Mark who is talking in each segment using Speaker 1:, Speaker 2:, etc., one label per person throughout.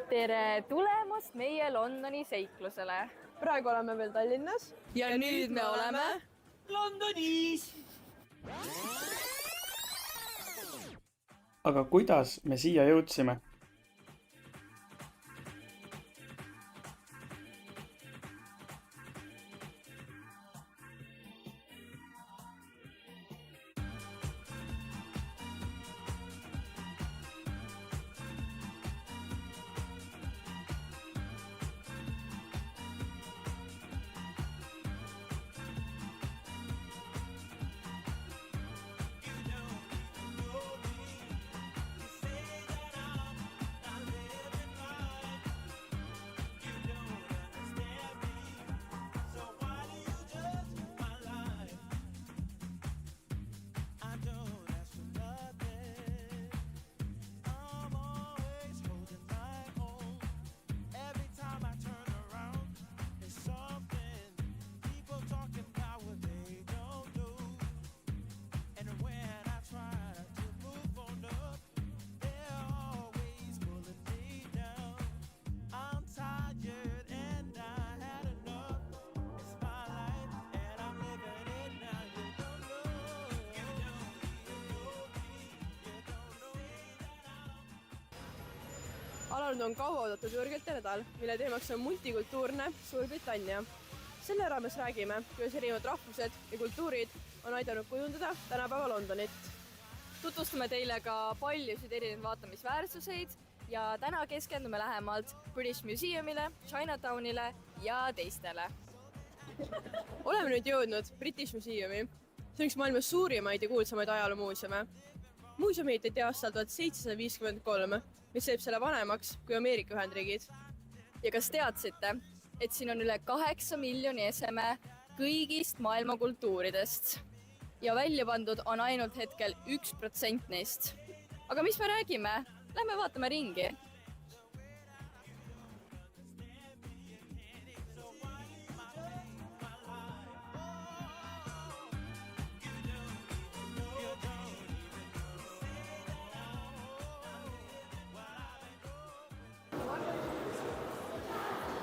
Speaker 1: Tere tulemast meie Londoni seiklusele.
Speaker 2: Praegu oleme veel Tallinnas.
Speaker 1: Ja nüüd me oleme
Speaker 3: Londonis!
Speaker 4: Aga kuidas me siia jõudsime?
Speaker 2: Alanud on kauaoodatud võõrkeelte nädal, mille teemaks on multikultuurne Suurbritannia. Selle raames räägime, kuidas erinevad rahvused ja kultuurid on aidanud kujundada tänapäeva Londonit.
Speaker 1: Tutvustame teile ka paljusid erinevaid vaatamisväärsuseid ja täna keskendume lähemalt British Museumile, Chinatownile ja teistele.
Speaker 2: Oleme nüüd jõudnud British Museumi. See on üks maailmas suurimaid ja kuulsamaid ajaloomuuseume. Muuseum ehitati aastal 1753, mis teeb selle vanemaks kui Ameerika Ühendriigid.
Speaker 1: Ja kas teadsite, et siin on üle 8 miljoni eseme kõigist maailma kultuuridest ja välja pandud on ainult hetkel 1% neist. Aga mis me räägime? Lähme vaatame ringi.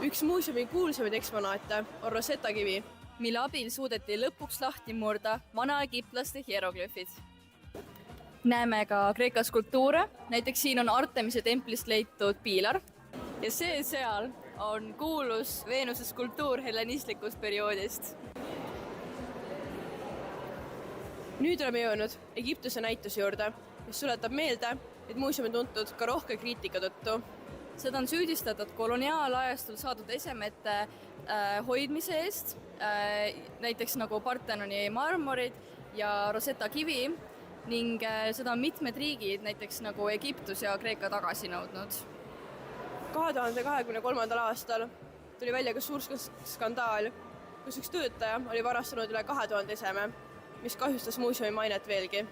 Speaker 2: Üks muuseumi kuulsamaid eksponaate on Rosetta kivi,
Speaker 1: mille abil suudeti lõpuks lahti murda vana-egiptlaste hieroglüüfid. Näeme ka Kreeka skulptuure, näiteks siin on Artemise templist leitud piilar ja see seal on kuulus Veenuse skulptuur hellenistlikust perioodist.
Speaker 2: Nüüd oleme jõudnud Egiptuse näituse juurde, mis tuletab meelde, et muuseum on tuntud ka rohke kriitika tõttu.
Speaker 1: Seda on süüdistatud koloniaalajastul saadud esemete hoidmise eest, näiteks nagu Partenoni marmorid ja Rosetta kivi ning seda on mitmed riigid, näiteks nagu Egiptus ja Kreeka tagasi nõudnud.
Speaker 2: 2023. aastal tuli välja ka suur skandaal, kus üks töötaja oli varastanud üle 2000 eseme, mis kahjustas muuseumi mainet veelgi.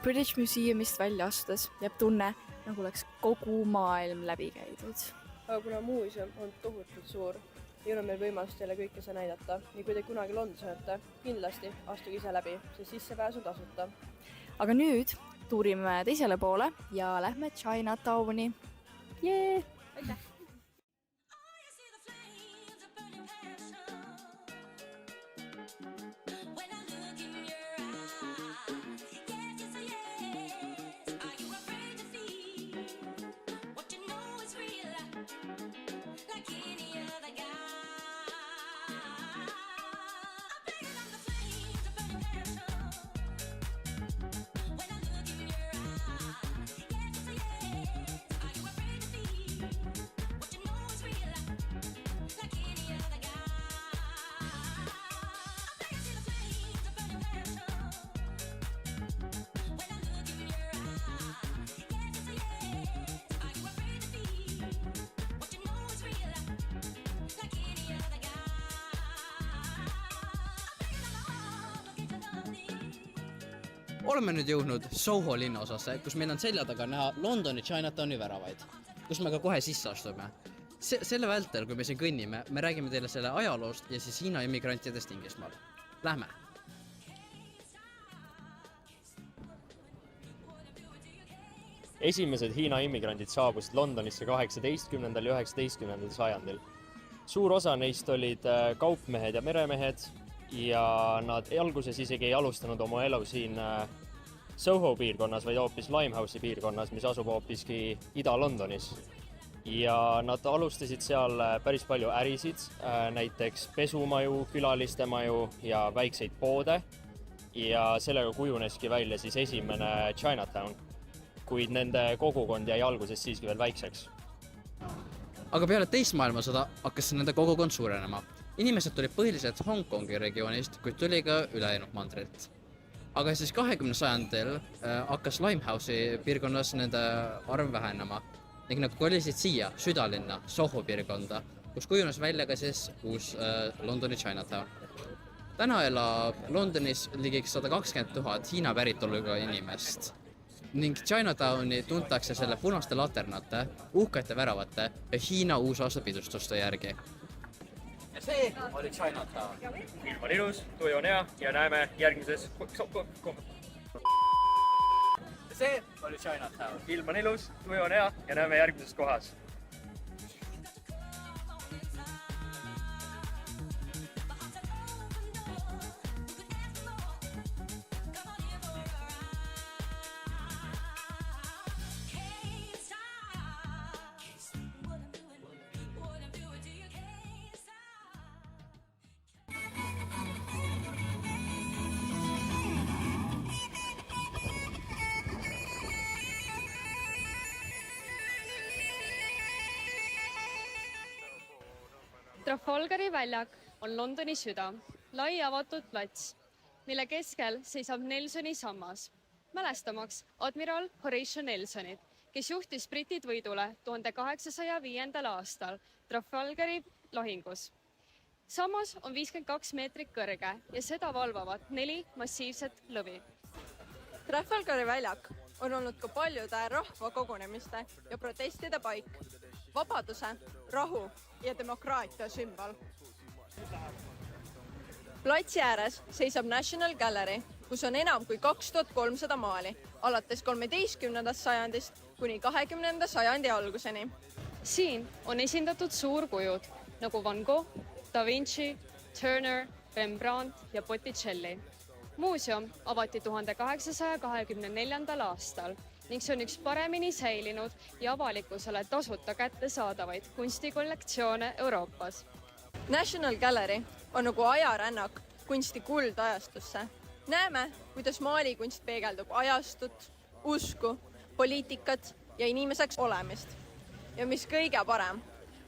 Speaker 1: British Museumist välja astudes jääb tunne, nagu oleks kogu maailm läbi käidud.
Speaker 2: Aga kuna muuseum on tohutult suur, ei ole meil võimalust teile kõike seda näidata. Ja kui te kunagi Londonis olete, kindlasti astuge ise läbi, sest sissepääs on tasuta.
Speaker 1: Aga nüüd tuurime teisele poole ja lähme Chinatowni. Jee! Aitäh!
Speaker 3: Oleme nüüd jõudnud Soho linnaosasse, kus meil on selja taga näha Londoni Chinatowni väravaid, kus me ka kohe sisse astume. Selle vältel, kui me siin kõnnime, me räägime teile selle ajaloost ja siis Hiina immigrantidest Inglismaal. Lähme!
Speaker 5: Esimesed Hiina immigrandid saabusid Londonisse 18. ja 19. sajandil. Suur osa neist olid kaupmehed ja meremehed ja nad alguses isegi ei alustanud oma elu siin Soho piirkonnas, vaid hoopis Limehouse'i piirkonnas, mis asub hoopiski Ida-Londonis. Ja nad alustasid seal päris palju ärisid, näiteks pesumaju, külaliste maju ja väikseid poode. Ja sellega kujuneski välja siis esimene Chinatown, kuid nende kogukond jäi alguses siiski veel väikseks.
Speaker 3: Aga peale teist maailmasõda hakkas nende kogukond suurenema. Inimesed tulid põhiliselt Hongkongi regioonist, kuid tuli ka ülejäänud mandrilt. Aga siis 20. sajandil hakkas Limehouse'i piirkonnas nende arv vähenema ning nad kolisid siia, südalinna, Soho piirkonda, kus kujunes välja ka siis uus Londoni Chinatown. Täna elab Londonis ligi 120 000 Hiina päritoluga inimest ning Chinatowni tuntakse selle punaste laternate, uhkete väravate ja Hiina uusaasta pidustuste järgi. Ja see oli Chinatown.
Speaker 5: Ilm on ilus, tuju on hea ja näeme järgmises
Speaker 3: See oli Chinatown.
Speaker 5: Ilm on ilus, tuju on hea ja näeme järgmises kohas.
Speaker 6: Trafalgari väljak on Londoni süda, lai avatud plats, mille keskel seisab Nelsoni sammas, mälestamaks admiral Horatio Nelsonit, kes juhtis britid võidule 1805. aastal Trafalgari lahingus. Sammas on 52 meetrit kõrge ja seda valvavad 4 massiivset lõvi.
Speaker 2: Trafalgari väljak on olnud ka paljude rahvakogunemiste ja protestide paik, vabaduse, rahu ja demokraatia sümbol. Platsi ääres seisab National Gallery, kus on enam kui 2300 maali, alates 13. sajandist kuni 20. sajandi alguseni.
Speaker 6: Siin on esindatud suurkujud nagu Van Gogh, Da Vinci, Turner, Rembrandt ja Botticelli. Muuseum avati 1824. aastal ning see on üks paremini säilinud ja avalikkusele tasuta kättesaadavaid kunstikollektsioone Euroopas.
Speaker 2: National Gallery on nagu ajarännak kunsti kuldajastusse. Näeme, kuidas maalikunst peegeldub ajastut, usku, poliitikat ja inimeseks olemist. Ja mis kõige parem,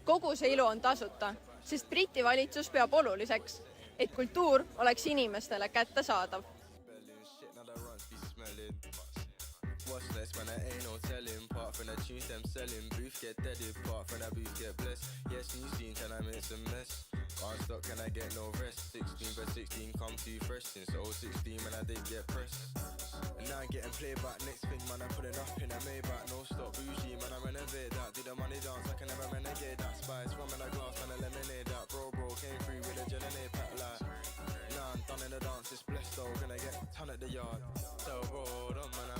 Speaker 2: kogu see ilu on tasuta, sest Briti valitsus peab oluliseks, et kultuur oleks inimestele kättesaadav.
Speaker 7: What's next, man, there ain't no telling. Part from the tunes them selling. Booth get deaded, part from the booth get blessed. Yes, new scene, can I make some mess? Can't stop, can I get no rest? 16 but 16 come too fresh. Since 16 when I did get pressed. And now I'm getting played back. Next thing, man, I'm putting up in a Maybach. No stop, bougie, man, I renovate that. Do the money dance, I can never renegade that. Spice, rum in a glass, man, a lemonade that. Bro, came through with a gin and a pack like. Nah, I'm done in the dance, it's blessed though. Gonna get ton at the yard. So, bro, don't man,